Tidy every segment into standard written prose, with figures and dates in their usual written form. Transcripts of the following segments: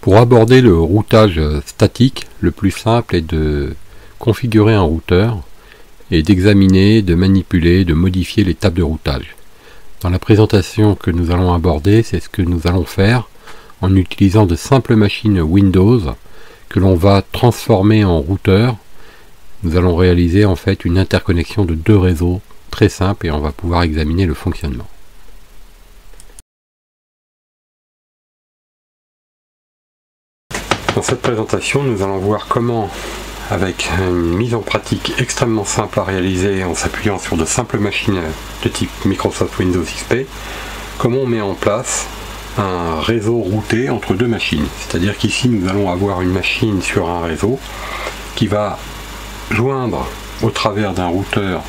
Pour aborder le routage statique, le plus simple est de configurer un routeur et d'examiner, de manipuler, de modifier les tables de routage. Dans la présentation que nous allons aborder, c'est ce que nous allons faire en utilisant de simples machines Windows que l'on va transformer en routeur. Nous allons réaliser en fait une interconnexion de deux réseaux très simple et on va pouvoir examiner le fonctionnement. Dans cette présentation, nous allons voir comment, avec une mise en pratique extrêmement simple à réaliser en s'appuyant sur de simples machines de type Microsoft Windows XP, comment on met en place un réseau routé entre deux machines. C'est-à-dire qu'ici nous allons avoir une machine sur un réseau qui va joindre au travers d'un routeur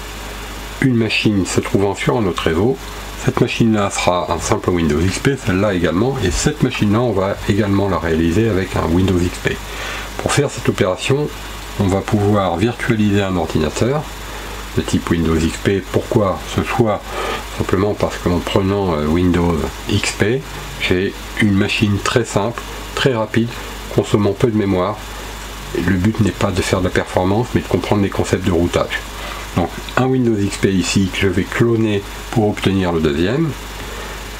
une machine se trouvant sur un autre réseau. Cette machine-là sera un simple Windows XP, celle-là également, et cette machine-là, on va également la réaliser avec un Windows XP. Pour faire cette opération, on va pouvoir virtualiser un ordinateur de type Windows XP. Pourquoi ce choix? Simplement parce qu'en prenant Windows XP, j'ai une machine très simple, très rapide, consommant peu de mémoire. Le but n'est pas de faire de la performance, mais de comprendre les concepts de routage. Donc un Windows XP ici que je vais cloner pour obtenir le deuxième,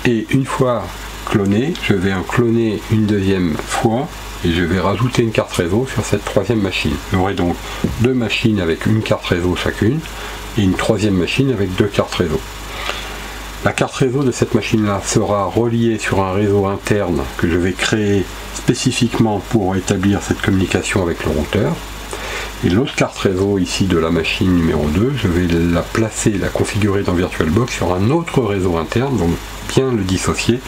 et une fois cloné, je vais en cloner une deuxième fois et je vais rajouter une carte réseau sur cette troisième machine. J'aurai donc deux machines avec une carte réseau chacune et une troisième machine avec deux cartes réseau. La carte réseau de cette machine-là sera reliée sur un réseau interne que je vais créer spécifiquement pour établir cette communication avec le routeur. Et l'autre carte réseau ici de la machine numéro 2, je vais la placer, la configurer dans VirtualBox sur un autre réseau interne, donc bien le dissocier,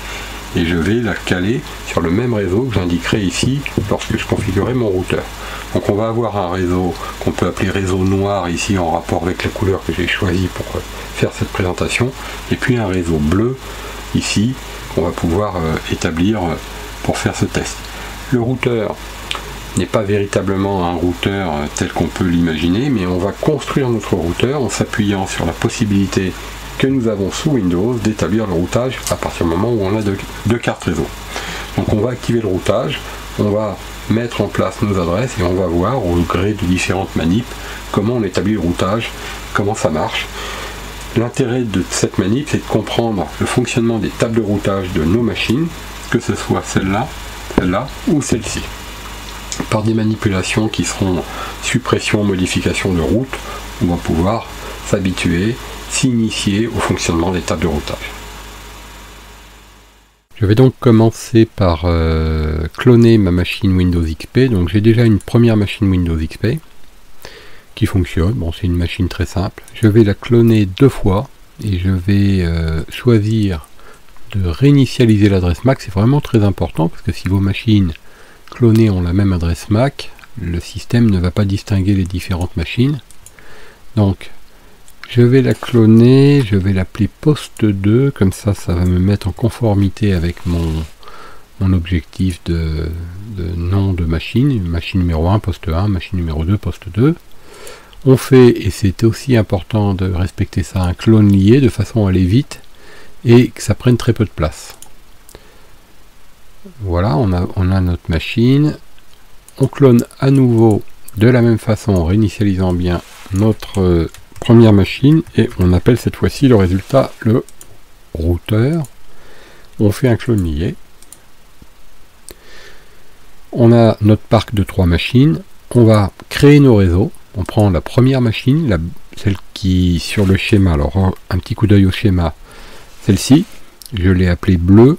et je vais la caler sur le même réseau que j'indiquerai ici lorsque je configurerai mon routeur. Donc on va avoir un réseau qu'on peut appeler réseau noir ici en rapport avec la couleur que j'ai choisie pour faire cette présentation, et puis un réseau bleu ici qu'on va pouvoir établir pour faire ce test. Le routeur n'est pas véritablement un routeur tel qu'on peut l'imaginer, mais on va construire notre routeur en s'appuyant sur la possibilité que nous avons sous Windows d'établir le routage à partir du moment où on a deux cartes réseau. Donc on va activer le routage, on va mettre en place nos adresses et on va voir au gré de différentes manips comment on établit le routage, comment ça marche. L'intérêt de cette manip, c'est de comprendre le fonctionnement des tables de routage de nos machines, que ce soit celle-là, celle-là ou celle-ci. Par des manipulations qui seront suppression, modification de route, on va pouvoir s'habituer, s'initier au fonctionnement des tables de routage. Je vais donc commencer par cloner ma machine Windows XP. Donc j'ai déjà une première machine Windows XP qui fonctionne. Bon, c'est une machine très simple. Je vais la cloner deux fois et je vais choisir de réinitialiser l'adresse MAC. C'est vraiment très important parce que si vos machines clonées ont la même adresse MAC, le système ne va pas distinguer les différentes machines. Donc je vais la cloner, je vais l'appeler poste 2, comme ça ça va me mettre en conformité avec mon objectif de nom de machine. Machine numéro 1 poste 1, machine numéro 2 poste 2. On fait, et c'est aussi important de respecter ça, un clone lié de façon à aller vite et que ça prenne très peu de place. Voilà, on a notre machine. On clone à nouveau de la même façon en réinitialisant bien notre première machine et on appelle cette fois-ci le résultat le routeur. On fait un clone lié. On a notre parc de 3 machines. On va créer nos réseaux. On prend la première machine, celle qui sur le schéma. Alors un petit coup d'œil au schéma. Celle-ci, je l'ai appelée bleue.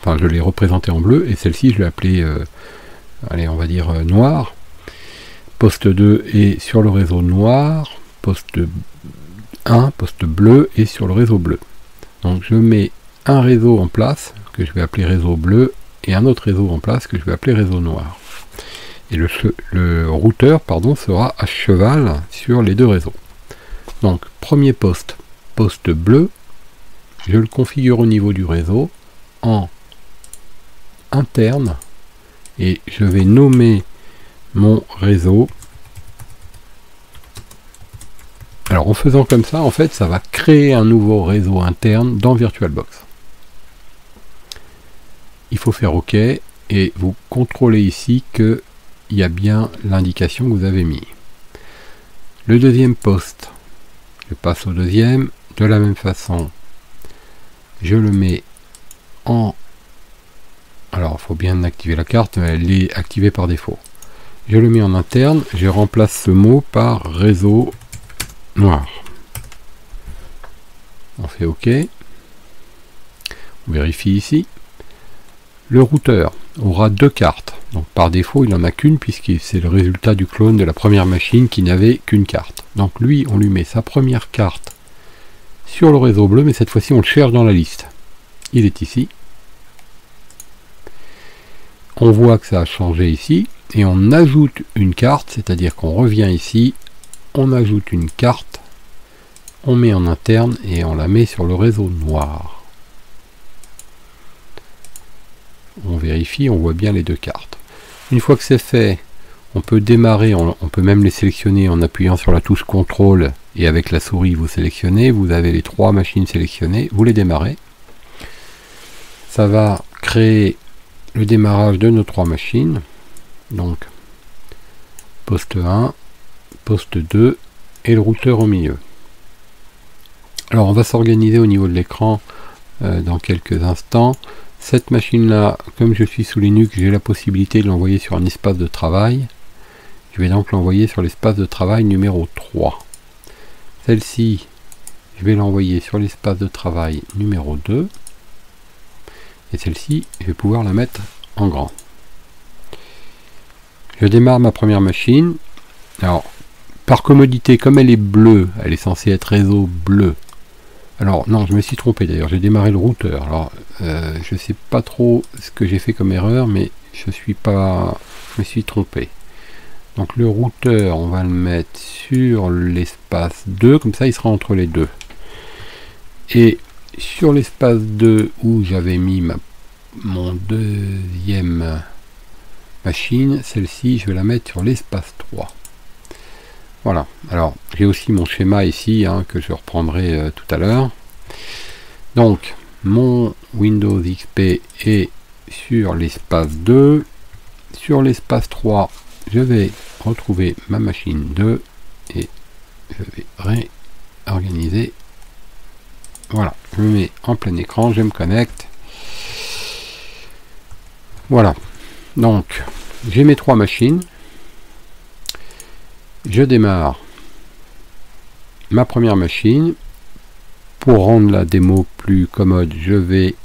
Enfin, je l'ai représentée en bleu, et celle-ci, je l'ai appelée, allez, on va dire noir. Poste 2 est sur le réseau noir, poste 1, poste bleu, est sur le réseau bleu. Donc je mets un réseau en place, que je vais appeler réseau bleu, et un autre réseau en place, que je vais appeler réseau noir. Et le routeur, pardon, sera à cheval sur les deux réseaux. Donc, premier poste, poste bleu, je le configure au niveau du réseau, en interne, et je vais nommer mon réseau. Alors en faisant comme ça, en fait, ça va créer un nouveau réseau interne dans VirtualBox. Il faut faire OK, et vous contrôlez ici qu'il y a bien l'indication que vous avez mis. Le deuxième poste, je passe au deuxième, de la même façon, je le mets en... Alors, il faut bien activer la carte, elle est activée par défaut. Je le mets en interne, je remplace ce mot par réseau noir. On fait OK. On vérifie ici. Le routeur aura deux cartes. Donc par défaut, il n'en a qu'une puisque c'est le résultat du clone de la première machine qui n'avait qu'une carte. Donc lui, on lui met sa première carte sur le réseau bleu, mais cette fois-ci, on le cherche dans la liste. Il est ici. On voit que ça a changé ici. Et on ajoute une carte, c'est-à-dire qu'on revient ici, on ajoute une carte, on met en interne et on la met sur le réseau noir. On vérifie, on voit bien les deux cartes. Une fois que c'est fait, on peut démarrer, on peut même les sélectionner en appuyant sur la touche contrôle et avec la souris vous sélectionnez, vous avez les trois machines sélectionnées, vous les démarrez. Ça va créer le démarrage de nos trois machines. Donc poste 1, poste 2 et le routeur au milieu. Alors on va s'organiser au niveau de l'écran dans quelques instants. Cette machine là, comme je suis sous Linux, j'ai la possibilité de l'envoyer sur un espace de travail. Je vais donc l'envoyer sur l'espace de travail numéro 3. Celle-ci, je vais l'envoyer sur l'espace de travail numéro 2. Et celle-ci, je vais pouvoir la mettre en grand. Je démarre ma première machine. Alors, par commodité, comme elle est bleue, elle est censée être réseau bleu. Alors, non, je me suis trompé d'ailleurs, j'ai démarré le routeur. Alors, je sais pas trop ce que j'ai fait comme erreur, mais je me suis trompé. Donc, le routeur, on va le mettre sur l'espace 2, comme ça, il sera entre les deux. Et sur l'espace 2, où j'avais mis mon deuxième machine, celle-ci je vais la mettre sur l'espace 3. Voilà, alors j'ai aussi mon schéma ici que je reprendrai tout à l'heure. Donc mon Windows XP est sur l'espace 2, sur l'espace 3 je vais retrouver ma machine 2 et je vais réorganiser. Voilà, je me mets en plein écran, je me connecte. Voilà, donc j'ai mes trois machines. Je démarre ma première machine. Pour rendre la démo plus commode, je vais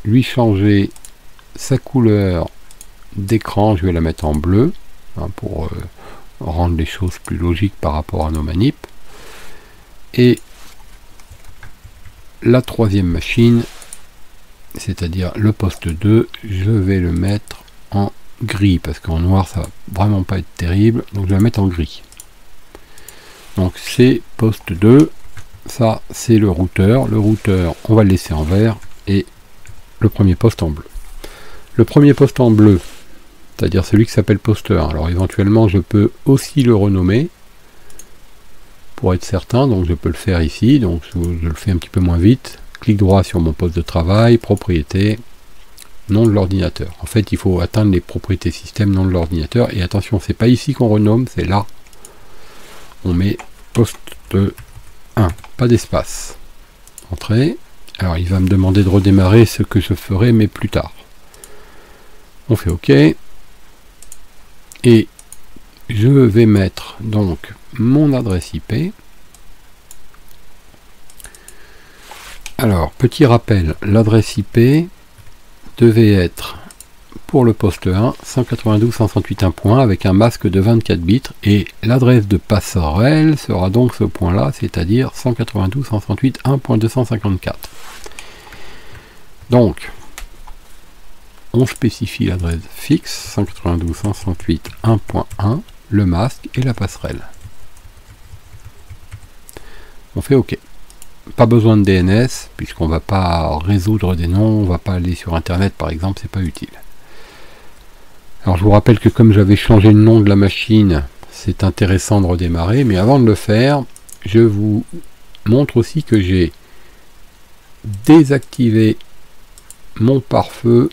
lui changer sa couleur d'écran. Je vais la mettre en bleu pour rendre les choses plus logiques par rapport à nos manips. Et la troisième machine, c'est-à-dire le poste 2, je vais le mettre en gris, parce qu'en noir ça va vraiment pas être terrible, donc je vais la mettre en gris. Donc c'est poste 2, ça c'est le routeur on va le laisser en vert, et le premier poste en bleu. Le premier poste en bleu, c'est-à-dire celui qui s'appelle poste 1, alors éventuellement je peux aussi le renommer, pour être certain, donc je peux le faire ici, donc je le fais un petit peu moins vite. Clic droit sur mon poste de travail, propriété, nom de l'ordinateur. En fait, il faut atteindre les propriétés système, nom de l'ordinateur. Et attention, c'est pas ici qu'on renomme, c'est là. On met poste 1, pas d'espace. Entrée. Alors, il va me demander de redémarrer ce que je ferai, mais plus tard. On fait OK. Et je vais mettre donc mon adresse IP. Alors, petit rappel, l'adresse IP devait être, pour le poste 1, 192.168.1 avec un masque de 24 bits, et l'adresse de passerelle sera donc ce point-là, c'est-à-dire 192.168.1.254. Donc, on spécifie l'adresse fixe, 192.168.1.1, le masque et la passerelle. On fait OK. Pas besoin de DNS, puisqu'on va pas résoudre des noms, on va pas aller sur internet par exemple, c'est pas utile. Alors je vous rappelle que comme j'avais changé le nom de la machine, c'est intéressant de redémarrer, mais avant de le faire, je vous montre aussi que j'ai désactivé mon pare-feu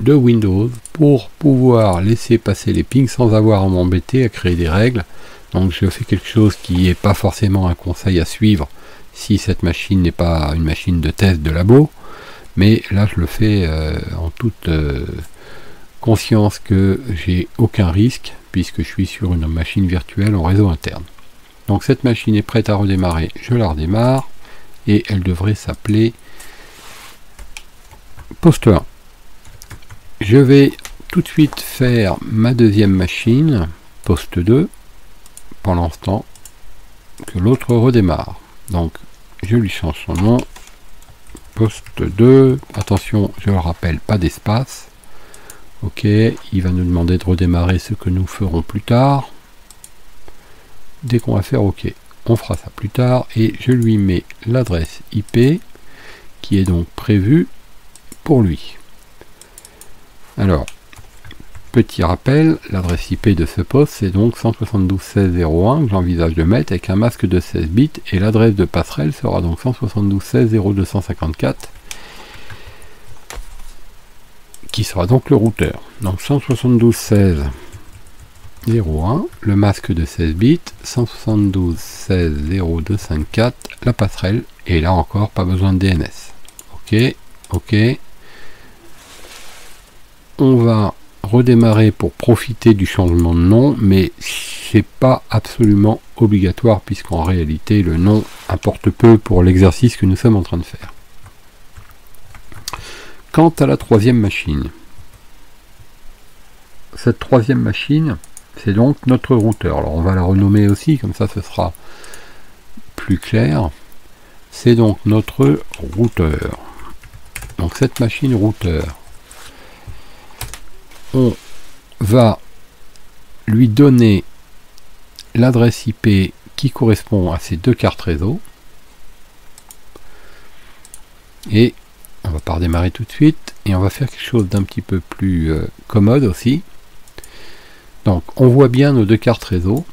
de Windows pour pouvoir laisser passer les pings sans avoir à m'embêter à créer des règles. Donc je fais quelque chose qui n'est pas forcément un conseil à suivre si cette machine n'est pas une machine de test de labo, mais là je le fais en toute conscience que j'ai aucun risque puisque je suis sur une machine virtuelle en réseau interne. Donc cette machine est prête à redémarrer, je la redémarre et elle devrait s'appeler poste 1. Je vais tout de suite faire ma deuxième machine, poste 2, pendant ce temps que l'autre redémarre. Donc je lui change son nom, poste 2, attention, je le rappelle, pas d'espace. Ok, il va nous demander de redémarrer, ce que nous ferons plus tard. Dès qu'on va faire ok, on fera ça plus tard, et je lui mets l'adresse IP qui est donc prévue pour lui. Alors, petit rappel, l'adresse IP de ce poste, c'est donc 172.16.01 que j'envisage de mettre avec un masque de 16 bits, et l'adresse de passerelle sera donc 172.16.0.254, qui sera donc le routeur. Donc 172.16.0.1, le masque de 16 bits, 172.16.0.254, la passerelle, et là encore, pas besoin de DNS. Ok, ok. On va redémarrer pour profiter du changement de nom, mais c'est pas absolument obligatoire puisqu'en réalité le nom importe peu pour l'exercice que nous sommes en train de faire. Quant à la troisième machine, cette troisième machine, c'est donc notre routeur. Alors on va la renommer aussi, comme ça ce sera plus clair. C'est donc notre routeur. Donc cette machine routeur, on va lui donner l'adresse IP qui correspond à ces deux cartes réseau. Et on va pas redémarrer tout de suite. Et on va faire quelque chose d'un petit peu plus commode aussi. Donc on voit bien nos deux cartes réseau.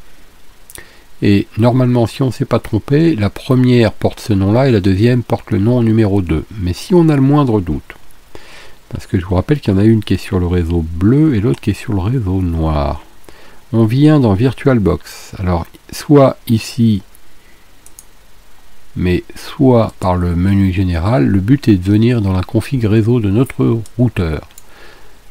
Et normalement, si on ne s'est pas trompé, la première porte ce nom-là et la deuxième porte le nom numéro 2. Mais si on a le moindre doute, parce que je vous rappelle qu'il y en a une qui est sur le réseau bleu et l'autre qui est sur le réseau noir. On vient dans VirtualBox. Alors, soit ici, mais soit par le menu général, le but est de venir dans la config réseau de notre routeur.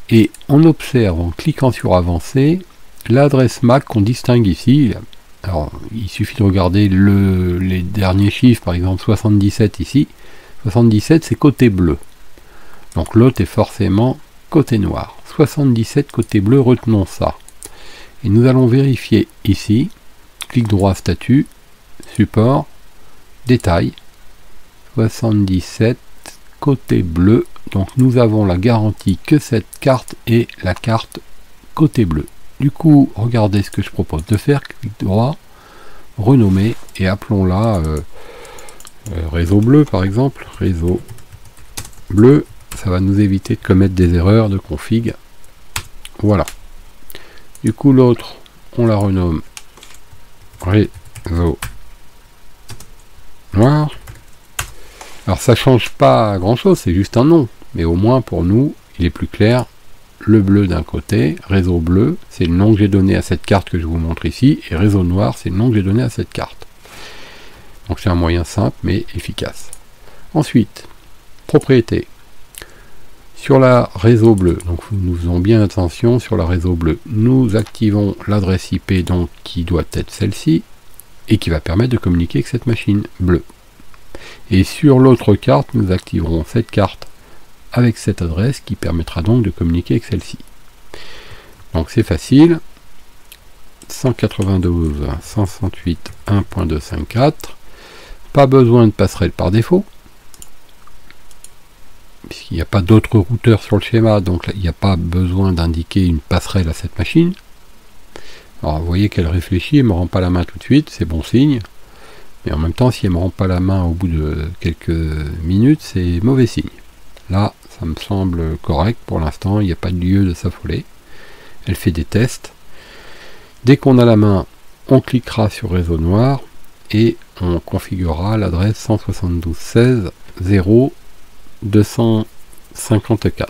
Et on observe, en cliquant sur Avancer, l'adresse MAC qu'on distingue ici. Alors, il suffit de regarder les derniers chiffres, par exemple 77 ici. 77, c'est côté bleu. Donc l'autre est forcément côté noir. 77 côté bleu, retenons ça. Et nous allons vérifier ici, clic droit statut, support, détail, 77 côté bleu. Donc nous avons la garantie que cette carte est la carte côté bleu. Du coup, regardez ce que je propose de faire, clic droit, renommer, et appelons-la réseau bleu par exemple, réseau bleu. Ça va nous éviter de commettre des erreurs de config. Voilà. Du coup, l'autre, on la renomme réseau noir. Alors, ça change pas grand-chose, c'est juste un nom. Mais au moins, pour nous, il est plus clair. Le bleu d'un côté, réseau bleu, c'est le nom que j'ai donné à cette carte que je vous montre ici. Et réseau noir, c'est le nom que j'ai donné à cette carte. Donc, c'est un moyen simple, mais efficace. Ensuite, propriété. Sur la réseau bleu, donc nous faisons bien attention sur la réseau bleu, nous activons l'adresse IP donc qui doit être celle-ci et qui va permettre de communiquer avec cette machine bleue. Et sur l'autre carte, nous activerons cette carte avec cette adresse qui permettra donc de communiquer avec celle-ci. Donc c'est facile, 192.168.1.254, pas besoin de passerelle par défaut, puisqu'il n'y a pas d'autres routeurs sur le schéma, donc là, il n'y a pas besoin d'indiquer une passerelle à cette machine. Alors vous voyez qu'elle réfléchit, elle ne me rend pas la main tout de suite, c'est bon signe. Mais en même temps, si elle ne me rend pas la main au bout de quelques minutes, c'est mauvais signe. Là, ça me semble correct pour l'instant, il n'y a pas de lieu de s'affoler. Elle fait des tests. Dès qu'on a la main, on cliquera sur réseau noir et on configurera l'adresse 172.16.0.254.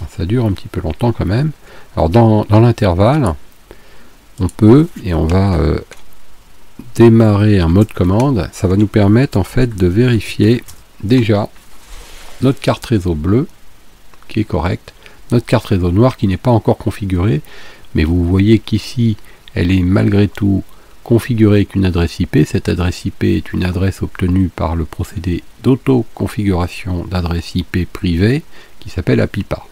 Ça dure un petit peu longtemps quand même. Alors dans l'intervalle, on peut, et on va démarrer un mode commande. Ça va nous permettre en fait de vérifier déjà notre carte réseau bleue qui est correcte, notre carte réseau noire qui n'est pas encore configurée, mais vous voyez qu'ici elle est malgré tout configurée avec une adresse IP. Cette adresse IP est une adresse obtenue par le procédé d'auto-configuration d'adresse IP privée qui s'appelle APIPA.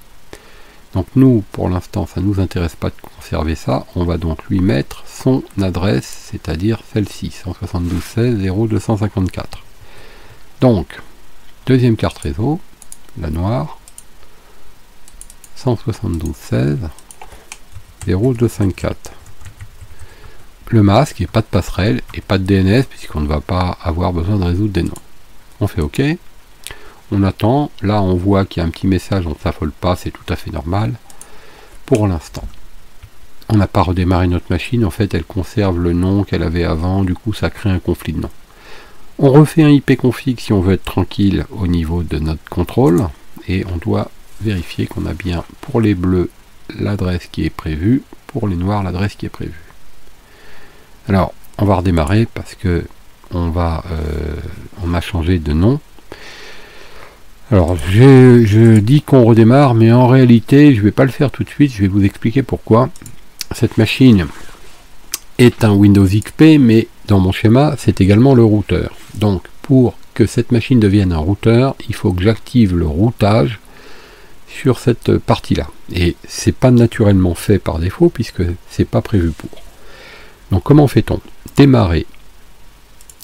Donc nous, pour l'instant, ça ne nous intéresse pas de conserver ça. On va donc lui mettre son adresse, c'est-à-dire celle-ci, 172.16.0.254. Donc, deuxième carte réseau, la noire, 172.16.0.254. Le masque, et pas de passerelle, et pas de DNS, puisqu'on ne va pas avoir besoin de résoudre des noms. On fait OK. On attend. Là, on voit qu'il y a un petit message, on ne s'affole pas, c'est tout à fait normal. Pour l'instant. On n'a pas redémarré notre machine. En fait, elle conserve le nom qu'elle avait avant. Du coup, ça crée un conflit de nom. On refait un ipconfig si on veut être tranquille au niveau de notre contrôle. Et on doit vérifier qu'on a bien, pour les bleus, l'adresse qui est prévue. Pour les noirs, l'adresse qui est prévue. Alors, on va redémarrer parce que on a changé de nom. Alors, je dis qu'on redémarre, mais en réalité, je ne vais pas le faire tout de suite. Je vais vous expliquer pourquoi. Cette machine est un Windows XP, mais dans mon schéma, c'est également le routeur. Donc, pour que cette machine devienne un routeur, il faut que j'active le routage sur cette partie-là. Et c'est pas naturellement fait par défaut, puisque c'est pas prévu pour. Donc comment fait-on? Démarrer.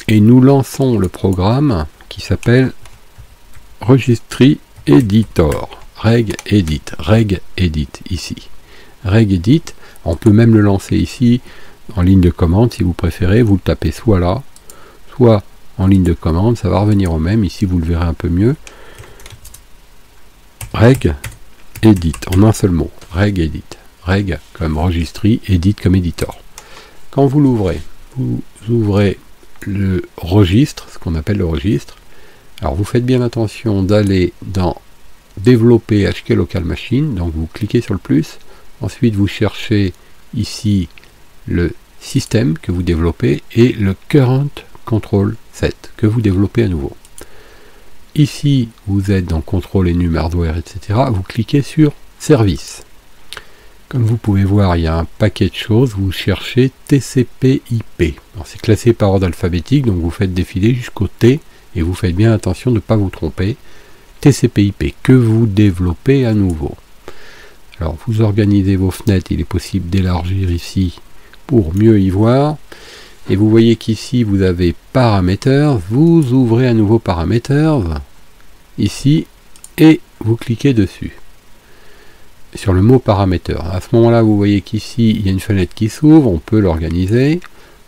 Et nous lançons le programme qui s'appelle Registry Editor. Regedit ici. Regedit, on peut même le lancer ici en ligne de commande si vous préférez. Vous le tapez soit là, soit en ligne de commande. Ça va revenir au même. Ici vous le verrez un peu mieux. Regedit, en un seul mot. Regedit. Reg comme registry, edit comme editor. Quand vous l'ouvrez, vous ouvrez le registre, ce qu'on appelle le registre. Alors vous faites bien attention d'aller dans développer HK Local Machine, donc vous cliquez sur le plus, ensuite vous cherchez ici le système que vous développez et le current control set que vous développez à nouveau. Ici vous êtes dans contrôle enum hardware, etc. Vous cliquez sur service. Comme vous pouvez voir, il y a un paquet de choses. Vous cherchez TCP/IP. C'est classé par ordre alphabétique, donc vous faites défiler jusqu'au T et vous faites bien attention de ne pas vous tromper. TCP/IP que vous développez à nouveau. Alors vous organisez vos fenêtres, il est possible d'élargir ici pour mieux y voir. Et vous voyez qu'ici vous avez Parameters. Vous ouvrez à nouveau Parameters ici et vous cliquez dessus. Sur le mot paramètre. À ce moment-là, vous voyez qu'ici, il y a une fenêtre qui s'ouvre, on peut l'organiser.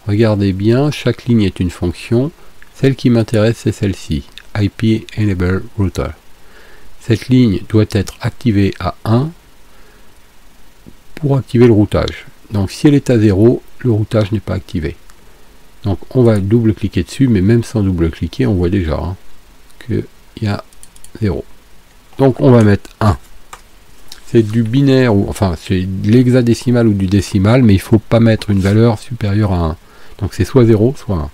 Regardez bien, chaque ligne est une fonction. Celle qui m'intéresse, c'est celle-ci, IP Enable Router. Cette ligne doit être activée à 1 pour activer le routage. Donc si elle est à 0, le routage n'est pas activé. Donc on va double-cliquer dessus, mais même sans double-cliquer, on voit déjà qu'il y a 0. Donc on va mettre 1. C'est du binaire, ou enfin c'est de l'hexadécimal ou du décimal, mais il ne faut pas mettre une valeur supérieure à 1. Donc c'est soit 0, soit 1.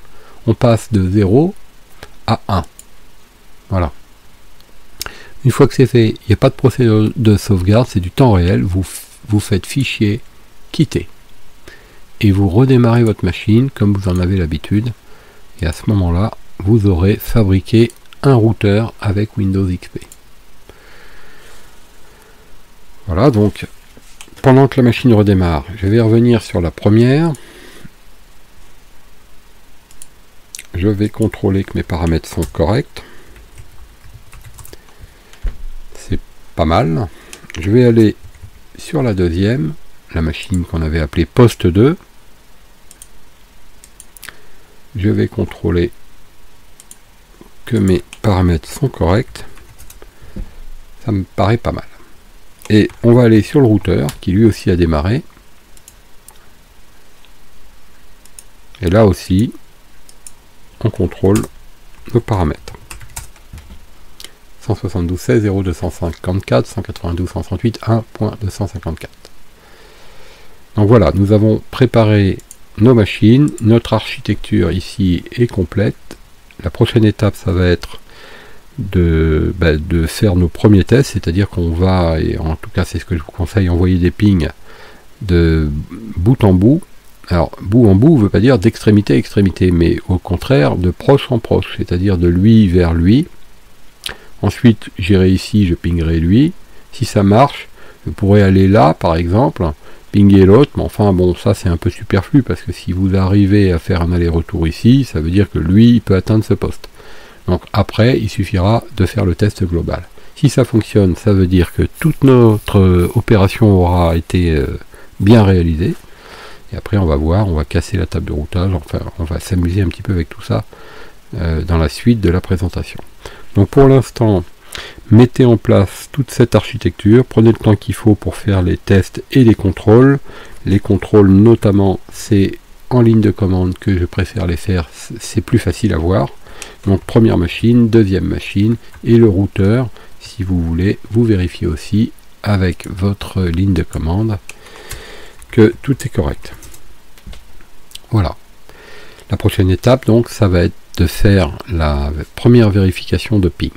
On passe de 0 à 1. Voilà. Une fois que c'est fait, il n'y a pas de procédure de sauvegarde, c'est du temps réel. Vous faites fichier, quitter. Et vous redémarrez votre machine comme vous en avez l'habitude. Et à ce moment-là, vous aurez fabriqué un routeur avec Windows XP. Voilà, donc pendant que la machine redémarre, je vais revenir sur la première. Je vais contrôler que mes paramètres sont corrects. C'est pas mal. Je vais aller sur la deuxième, la machine qu'on avait appelée poste 2. Je vais contrôler que mes paramètres sont corrects. Ça me paraît pas mal. Et on va aller sur le routeur qui lui aussi a démarré. Et là aussi, on contrôle nos paramètres. 172.16.0.254, 192.138, 1.254. Donc voilà, nous avons préparé nos machines, notre architecture ici est complète. La prochaine étape, ça va être de faire nos premiers tests, c'est-à-dire qu'on va, et en tout cas c'est ce que je vous conseille, envoyer des pings de bout en bout. Alors bout en bout ne veut pas dire d'extrémité à extrémité, mais au contraire de proche en proche, c'est-à-dire de lui vers lui. Ensuite j'irai ici, je pingerai lui. Si ça marche, je pourrais aller là par exemple, pinguer l'autre, mais enfin bon, ça c'est un peu superflu, parce que si vous arrivez à faire un aller-retour ici, ça veut dire que lui il peut atteindre ce poste. Donc après, il suffira de faire le test global. Si ça fonctionne, ça veut dire que toute notre opération aura été bien réalisée. Et après, on va voir, on va casser la table de routage, enfin, on va s'amuser un petit peu avec tout ça dans la suite de la présentation. Donc pour l'instant, mettez en place toute cette architecture, prenez le temps qu'il faut pour faire les tests et les contrôles. Les contrôles, notamment, c'est en ligne de commande que je préfère les faire, c'est plus facile à voir. Donc première machine, deuxième machine, et le routeur, si vous voulez, vous vérifiez aussi avec votre ligne de commande que tout est correct. Voilà. La prochaine étape, donc, ça va être de faire la première vérification de ping.